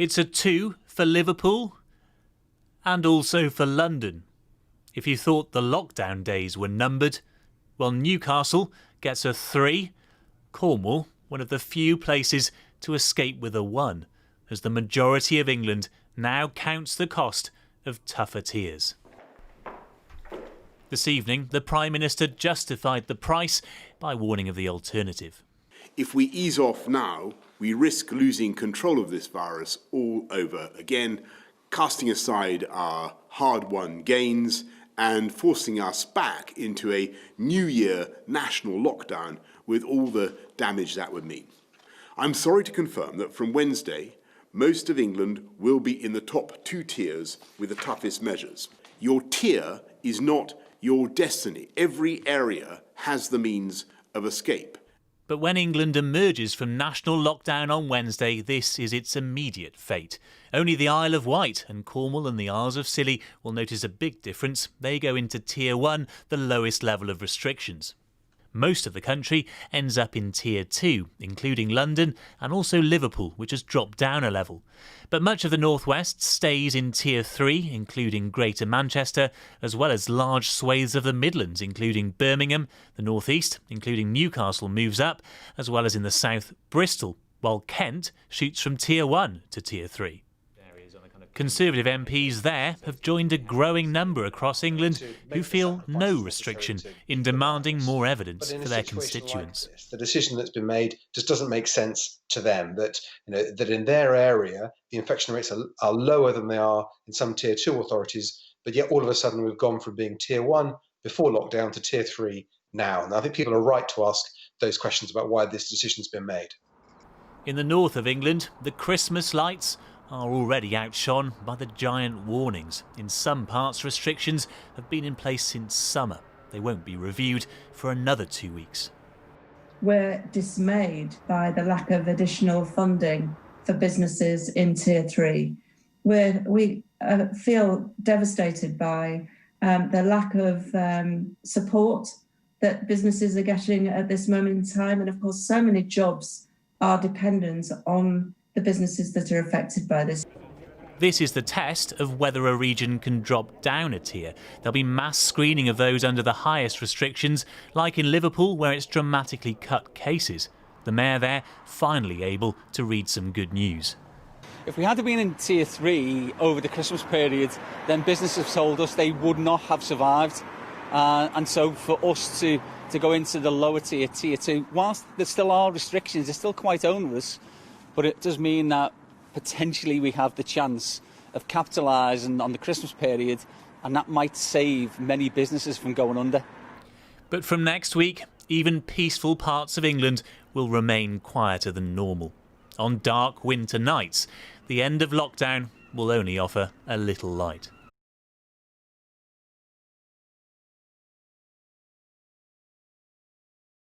It's a 2 for Liverpool and also for London. If you thought the lockdown days were numbered, well, Newcastle gets a 3. Cornwall, one of the few places to escape with a 1, as the majority of England now counts the cost of tougher tiers. This evening, the Prime Minister justified the price by warning of the alternative. If we ease off now, we risk losing control of this virus all over again, casting aside our hard-won gains and forcing us back into a New Year national lockdown with all the damage that would mean. I'm sorry to confirm that from Wednesday, most of England will be in the top 2 tiers with the toughest measures. Your tier is not your destiny. Every area has the means of escape. But when England emerges from national lockdown on Wednesday, this is its immediate fate. Only the Isle of Wight and Cornwall and the Isles of Scilly will notice a big difference. They go into Tier 1, the lowest level of restrictions. Most of the country ends up in Tier 2, including London and also Liverpool, which has dropped down a level. But much of the North West stays in Tier 3, including Greater Manchester, as well as large swathes of the Midlands, including Birmingham. The North East, including Newcastle, moves up, as well as in the south, Bristol, while Kent shoots from Tier 1 to Tier 3. Conservative MPs there have joined a growing number across England who feel no restriction in demanding more evidence for their constituents. Like this, the decision that's been made just doesn't make sense to them, that that in their area the infection rates are lower than they are in some Tier 2 authorities, but yet all of a sudden we've gone from being Tier 1 before lockdown to Tier 3 now. And I think people are right to ask those questions about why this decision's been made. In the north of England, the Christmas lights are already outshone by the giant warnings. In some parts, restrictions have been in place since summer. They won't be reviewed for another 2 weeks. We're dismayed by the lack of additional funding for businesses in Tier 3. We feel devastated by the lack of support that businesses are getting at this moment in time. And of course, so many jobs are dependent on the businesses that are affected by this. This is the test of whether a region can drop down a tier. There'll be mass screening of those under the highest restrictions, like in Liverpool, where it's dramatically cut cases. The mayor there finally able to read some good news. If we had been in Tier 3 over the Christmas period, then businesses have told us they would not have survived. And so for us to go into the lower tier, Tier 2, whilst there still are restrictions, they're still quite onerous. But it does mean that potentially we have the chance of capitalising on the Christmas period, and that might save many businesses from going under. But from next week, even peaceful parts of England will remain quieter than normal. On dark winter nights, the end of lockdown will only offer a little light.